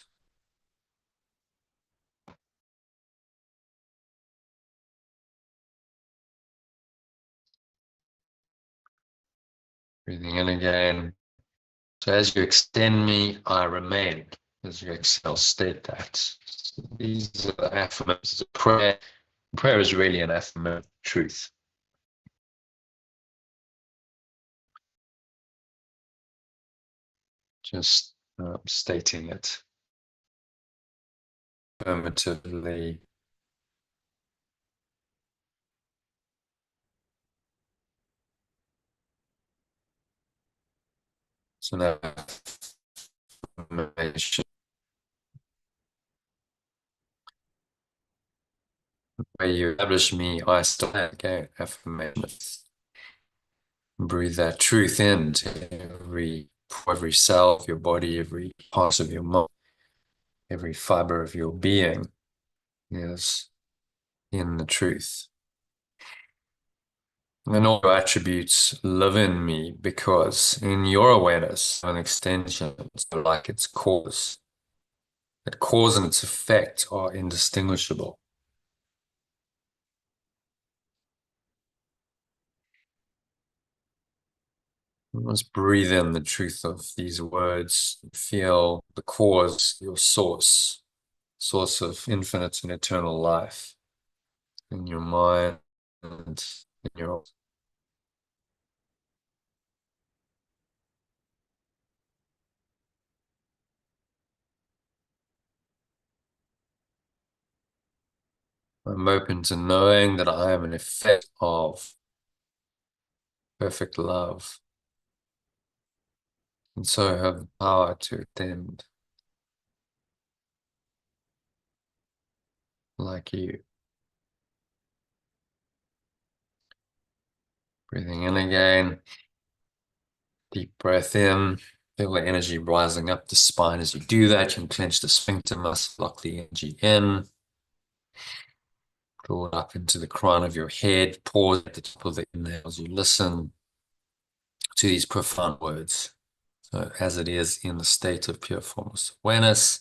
Breathing in again. So as you extend me, I remain. As you exhale, state that. These are the affirmations of prayer. Prayer is really an affirmation of truth. Just stating it affirmatively. So now affirmation. Where you establish me, I stand. Okay, affirmations. Breathe that truth into every cell of your body, every part of your mind, every fiber of your being is in the truth. And all your attributes live in me because in your awareness, an extension, so like its cause, that cause and its effect are indistinguishable. Let's breathe in the truth of these words, feel the cause, your source of infinite and eternal life in your mind and in your I'm open to knowing that I am an effect of perfect love, and so have the power to attend like you. Breathing in again, deep breath in, feel the energy rising up the spine as you do that. You can clench the sphincter muscle, lock the energy in, draw it up into the crown of your head, pause at the top of the inhale as you listen to these profound words. So as it is in the state of pure formless awareness,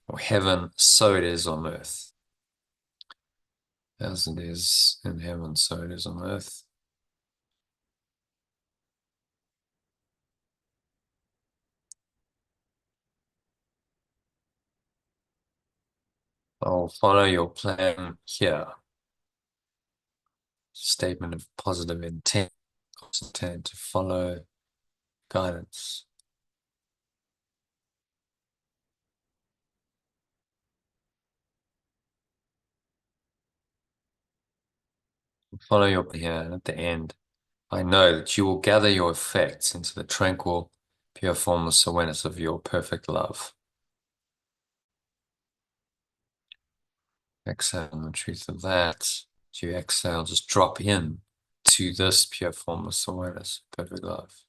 or heaven, so it is on earth. As it is in heaven, so it is on earth. I'll follow your plan here. Statement of positive intent, intent to follow guidance. Follow your plan at the end. I know that you will gather your effects into the tranquil, pure formless awareness of your perfect love. Exhale the truth of that. As you exhale, just drop in to this pure formless awareness, perfect love.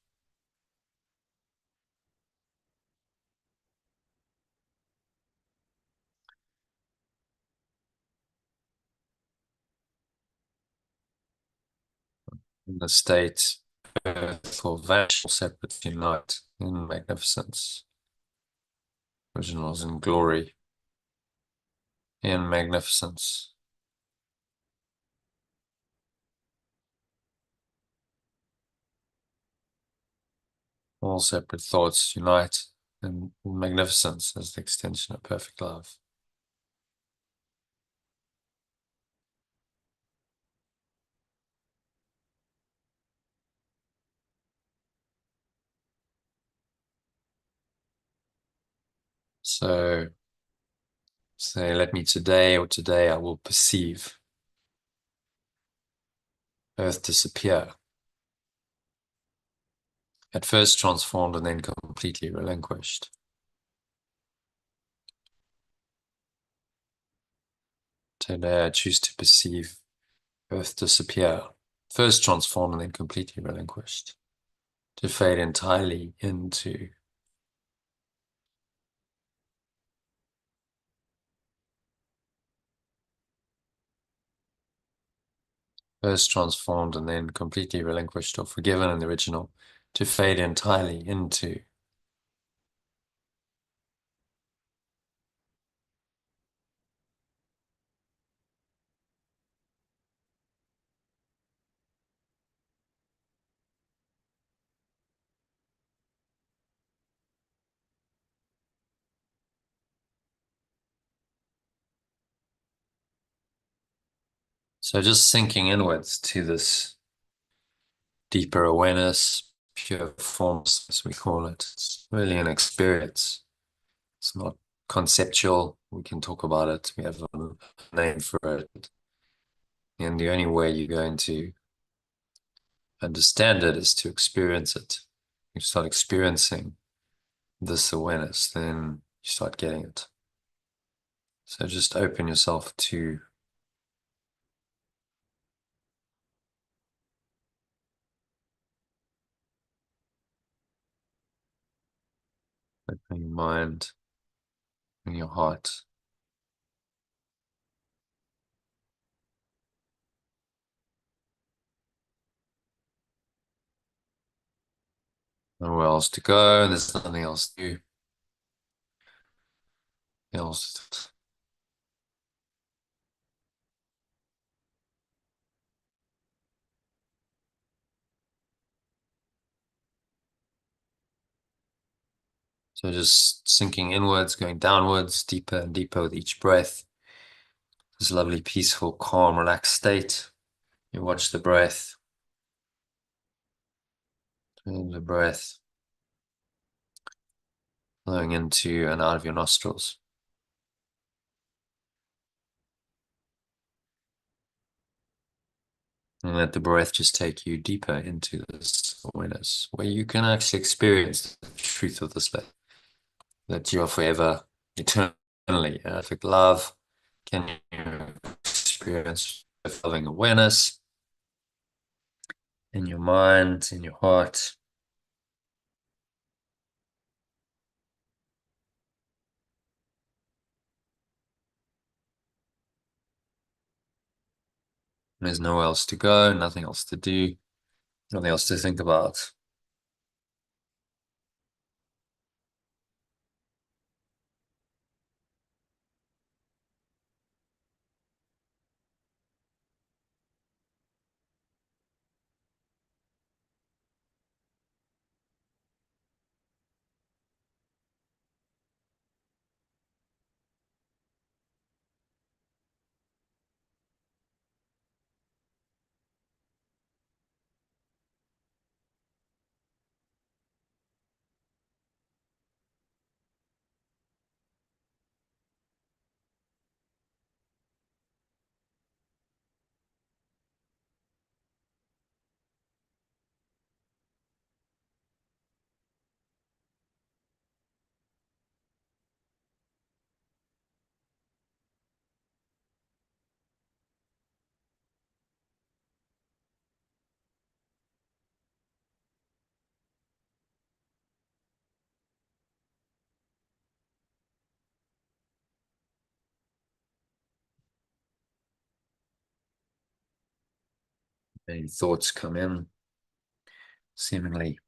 In the state, earth or vanish, separate, unite in magnificence. Originals in glory, in magnificence. All separate thoughts unite in magnificence as the extension of perfect love. So say, let me today, or today I will perceive earth disappear. At first transformed and then completely relinquished. Today I choose to perceive earth disappear. First transformed and then completely relinquished. To fade entirely into first transformed and then completely relinquished or forgiven in the original, to fade entirely into. So just sinking inwards to this deeper awareness, pure forms, as we call it. It's really an experience. It's not conceptual. We can talk about it. We have a name for it. And the only way you're going to understand it is to experience it. You start experiencing this awareness, then you start getting it. So just open yourself to opening your mind and your heart. Nowhere else to go, and there's nothing else to do. Else. So just sinking inwards, going downwards, deeper and deeper with each breath. This lovely, peaceful, calm, relaxed state. You watch the breath. And the breath flowing into and out of your nostrils. And let the breath just take you deeper into this awareness, where you can actually experience the truth of this life, that you are forever, eternally perfect love. Can you experience loving awareness in your mind, in your heart? There's nowhere else to go, nothing else to do, nothing else to think about. Any thoughts come in, seemingly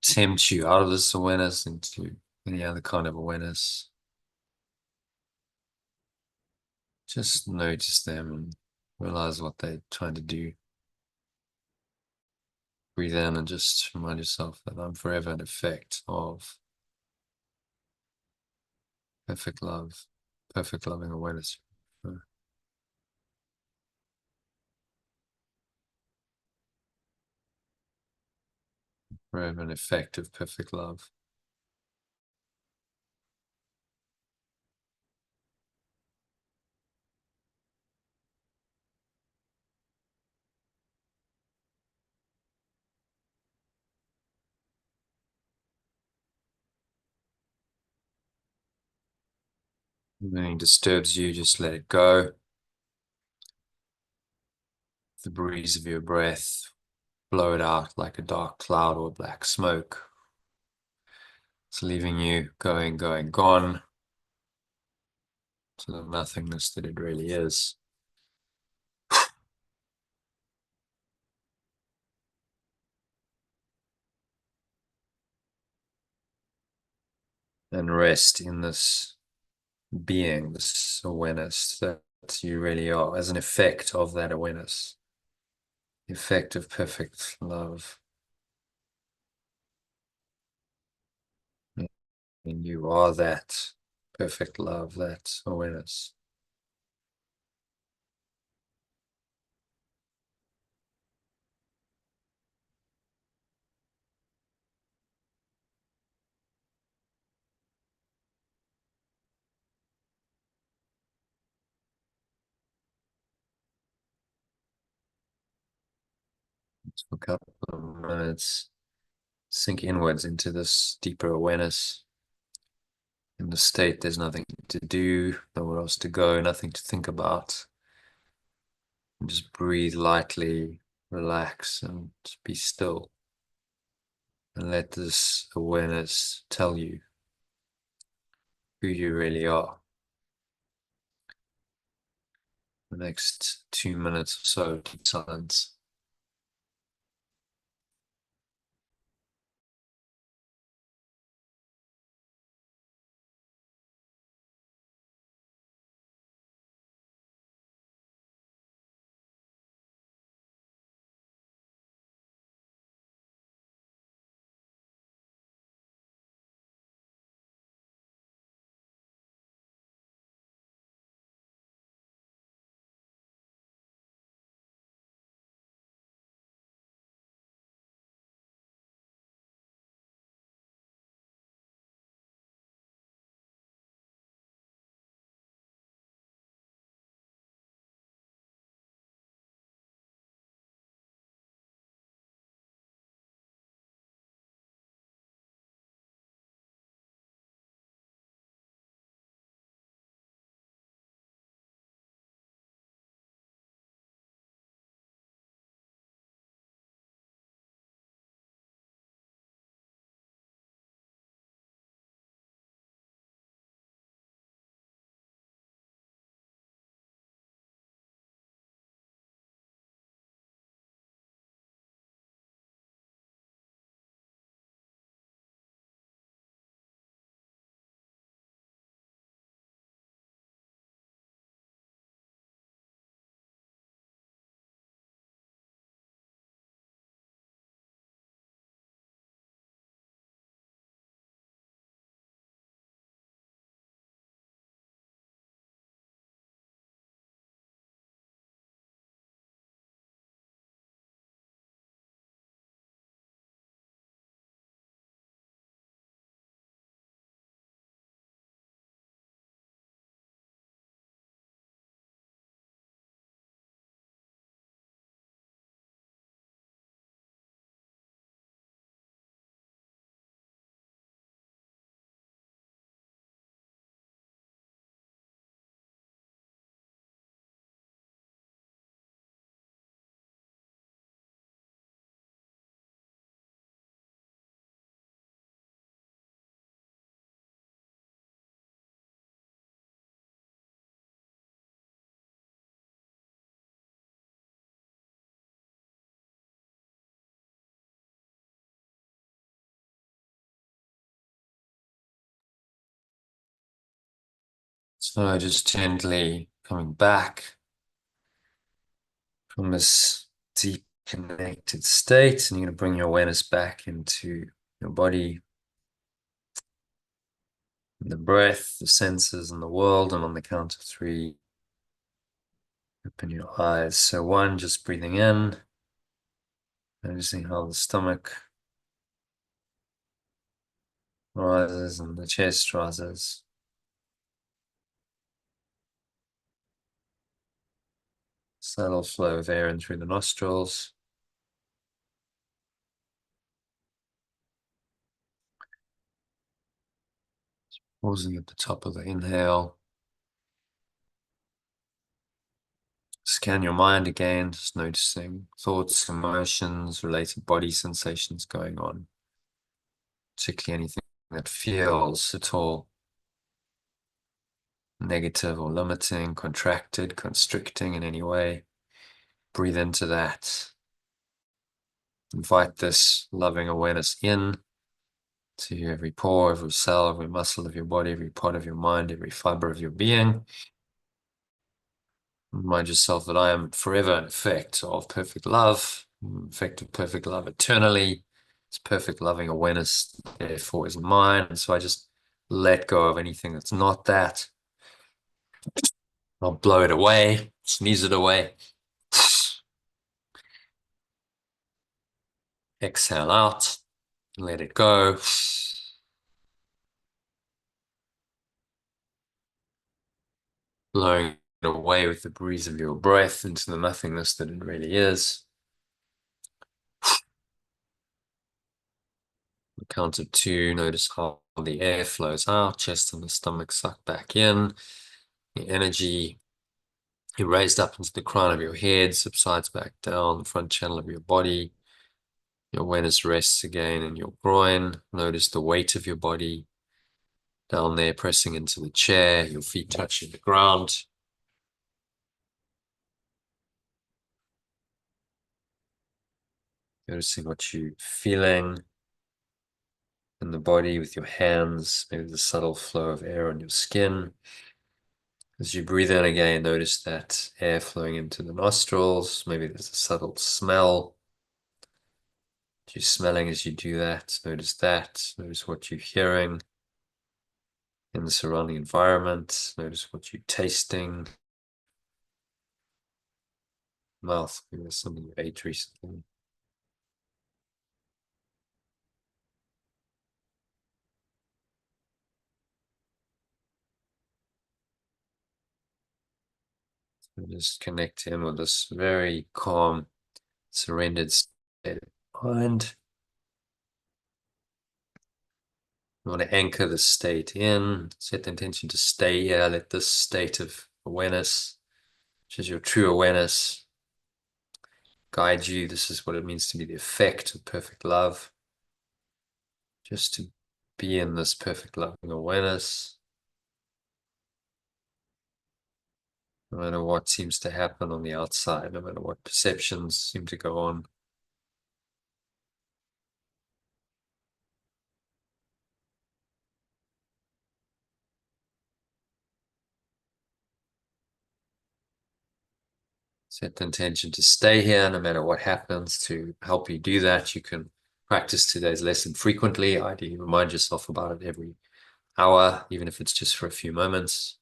tempt you out of this awareness into any other kind of awareness. Just notice them and realize what they're trying to do. Breathe in and just remind yourself that I'm forever an effect of perfect love, perfect loving awareness. Forever an effect of perfect love. If anything disturbs you, just let it go. The breeze of your breath, blow it out like a dark cloud or black smoke. It's leaving you going, going, gone. to the nothingness that it really is. And rest in this being, this awareness that you really are, as an effect of that awareness, the effect of perfect love. And you are that perfect love, that awareness. For a couple of minutes, sink inwards into this deeper awareness. In the state, there's nothing to do, nowhere else to go, nothing to think about. And just breathe lightly, relax, and be still. And let this awareness tell you who you really are. The next 2 minutes or so, deep silence. So just gently coming back from this deep connected state, and you're going to bring your awareness back into your body, the breath, the senses, and the world. And on the count of 3, open your eyes. So 1, just breathing in, noticing how the stomach rises and the chest rises. Subtle flow of air in through the nostrils. Pausing at the top of the inhale. Scan your mind again, just noticing thoughts, emotions, related body sensations going on, particularly anything that feels at all negative or limiting, contracted, constricting in any way. Breathe into that. Invite this loving awareness in to every pore, every cell, every muscle of your body, every part of your mind, every fiber of your being. Remind yourself that I am forever an effect of perfect love, effect of perfect love eternally. It's perfect loving awareness, therefore, is mine. And so I just let go of anything that's not that. I'll blow it away, sneeze it away. Exhale out, let it go. Blowing it away with the breeze of your breath into the nothingness that it really is. On the count of 2, notice how the air flows out, chest and the stomach suck back in. The energy you raised up into the crown of your head subsides back down the front channel of your body. Your awareness rests again in your groin. Notice the weight of your body down there pressing into the chair, your feet touching the ground. Noticing what you're feeling in the body with your hands, maybe the subtle flow of air on your skin. As you breathe in again, notice that air flowing into the nostrils. Maybe there's a subtle smell. You're smelling as you do that. Notice that. Notice what you're hearing in the surrounding environment. Notice what you're tasting. Mouth, maybe there's something you ate recently. So just connect in with this very calm, surrendered state of mind. You want to anchor the state in, set the intention to stay here, let this state of awareness, which is your true awareness, guide you. This is what it means to be the effect of perfect love. Just to be in this perfect loving awareness. No matter what seems to happen on the outside, no matter what perceptions seem to go on. Set the intention to stay here no matter what happens. To help you do that, you can practice today's lesson frequently. Ideally, remind yourself about it every hour, even if it's just for a few moments.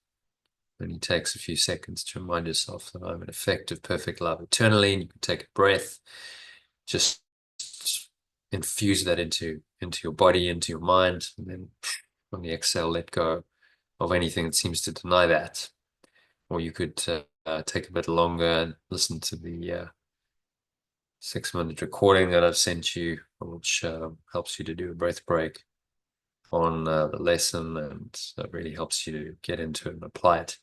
It only takes a few seconds to remind yourself that I'm an effect of perfect love eternally. And you can take a breath, just infuse that into your body, into your mind, and then on the exhale, let go of anything that seems to deny that. Or you could take a bit longer and listen to the 6-minute recording that I've sent you, which helps you to do a breath break on the lesson, and that really helps you to get into it and apply it.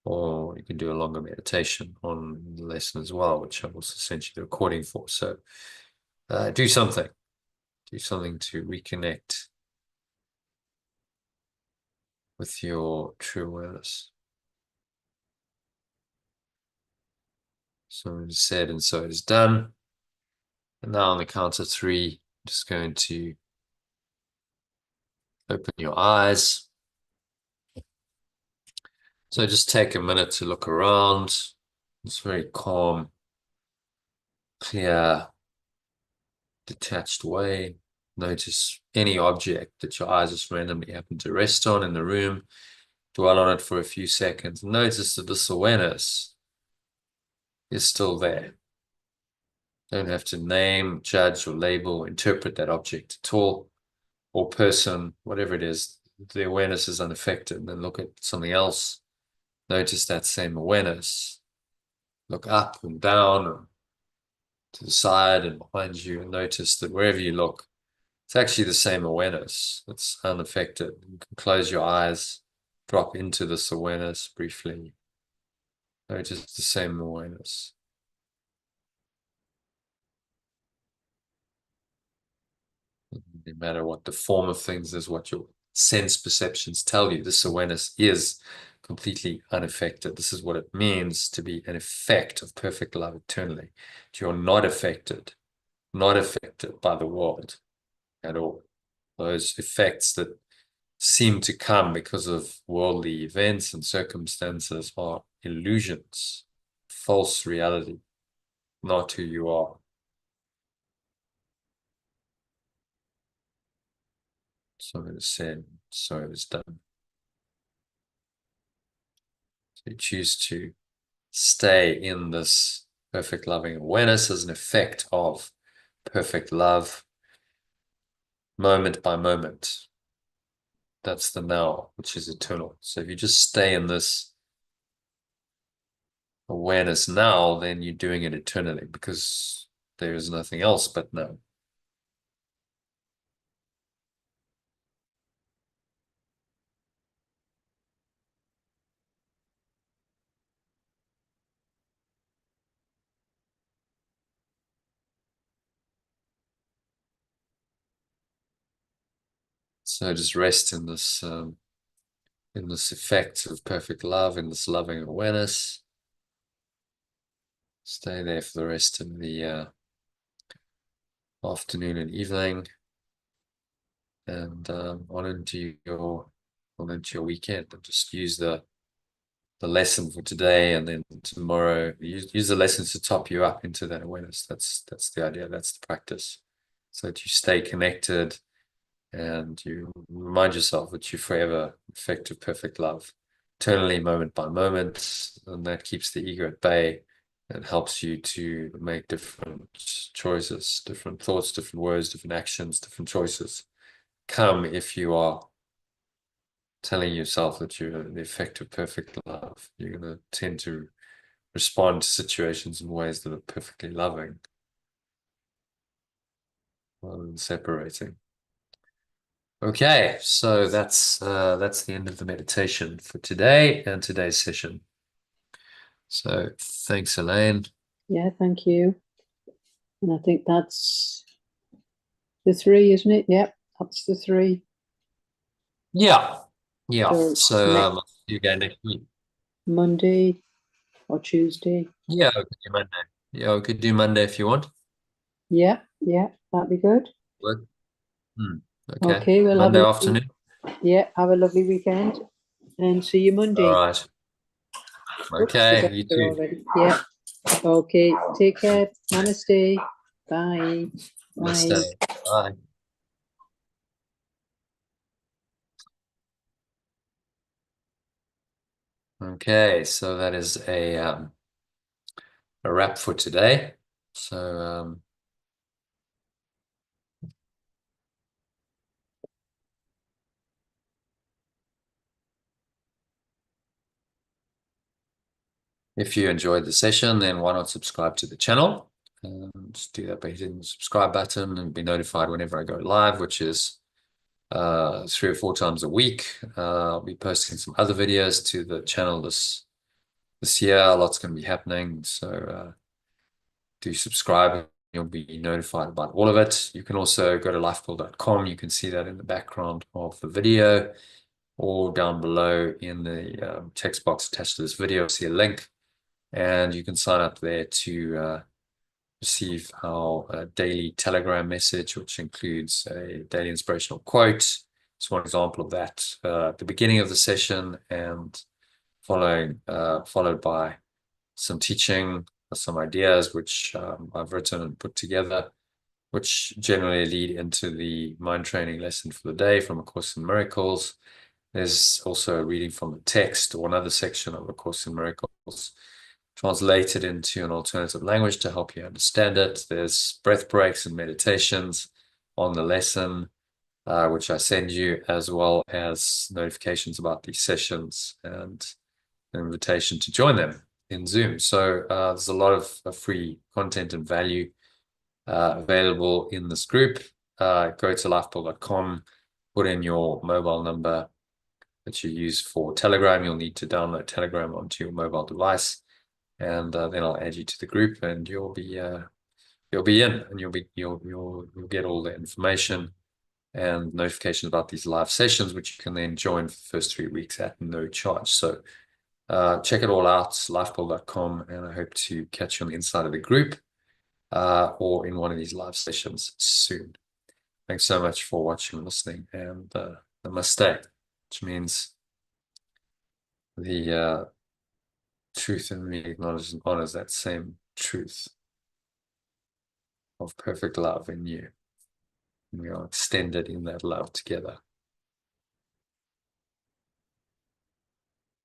Or you can do a longer meditation on the lesson as well, which I've also sent you the recording for. So do something to reconnect with your true awareness. So it is said, and so it is done. And now on the count of 3, I'm just going to open your eyes. So just take a minute to look around. It's very calm, clear, detached way. Notice any object that your eyes just randomly happen to rest on in the room. Dwell on it for a few seconds. Notice that this awareness is still there. Don't have to name, judge, or label, or interpret that object at all, or person, whatever it is. The awareness is unaffected. And then look at something else. Notice that same awareness. Look up and down, or to the side and behind you, and notice that wherever you look, it's actually the same awareness. It's unaffected. You can close your eyes, drop into this awareness briefly. Notice the same awareness. No matter what the form of things is, what you're sense perceptions tell you. This awareness is completely unaffected. This is what it means to be an effect of perfect love eternally. You're not affected by the world at all. Those effects that seem to come because of worldly events and circumstances are illusions, false reality, not who you are. So it is said, so it is done. So you choose to stay in this perfect loving awareness as an effect of perfect love, moment by moment. That's the now, which is eternal. So if you just stay in this awareness now, then you're doing it eternally, because there is nothing else but now. So just rest in this effect of perfect love, in this loving awareness. Stay there for the rest of the afternoon and evening, and on into your weekend, and just use the lesson for today, and then tomorrow use the lessons to top you up into that awareness. That's the idea. That's the practice, so that you stay connected and you remind yourself that you're forever effective, perfect love, eternally, moment by moment, and that keeps the ego at bay and helps you to make different choices, different thoughts, different words, different actions, different choices come if you are telling yourself that you're the effect of perfect love. You're going to tend to respond to situations in ways that are perfectly loving rather than separating. Okay, so that's the end of the meditation for today and today's session. So thanks, Elaine. Yeah, thank you. And I think that's the 3, isn't it? Yep, that's the 3. Yeah. So See you again next week. Monday or Tuesday. Yeah, we could do Monday. Yeah, we could do Monday if you want. Yeah, that'd be good. Work. Okay. Okay, we'll Monday afternoon. have a lovely weekend and see you Monday. All right. Okay, you too. Already. Yeah. Okay, take care. Namaste. Bye. Namaste. Bye. Okay, so that is a wrap for today. So if you enjoyed the session, then why not subscribe to the channel? Just do that by hitting the subscribe button and be notified whenever I go live, which is 3 or 4 times a week. I'll be posting some other videos to the channel this year. A lot's going to be happening, so do subscribe. You'll be notified about all of it. You can also go to lifebuild.com. You can see that in the background of the video, or down below in the text box attached to this video. See a link, and you can sign up there to receive our daily Telegram message, which includes a daily inspirational quote. It's one example of that at the beginning of the session, and followed by some teaching, some ideas which I've written and put together, which generally lead into the mind training lesson for the day from A Course in Miracles. There's also a reading from the text or another section of A Course in Miracles, translated into an alternative language to help you understand it. There's breath breaks and meditations on the lesson, which I send you, as well as notifications about these sessions and an invitation to join them in Zoom. So there's a lot of free content and value available in this group. Go to lifebuild.com, put in your mobile number that you use for Telegram. You'll need to download Telegram onto your mobile device, and then I'll add you to the group, and you'll be in, and you'll get all the information and notifications about these live sessions, which you can then join for the first 3 weeks at no charge. So check it all out, lifebuild.com, and I hope to catch you on the inside of the group or in one of these live sessions soon. Thanks so much for watching and listening, and namaste, which means the truth in me acknowledges and honors that same truth of perfect love in you. And we are extended in that love together.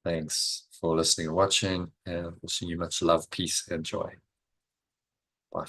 Thanks for listening and watching, and wishing you much love, peace, and joy.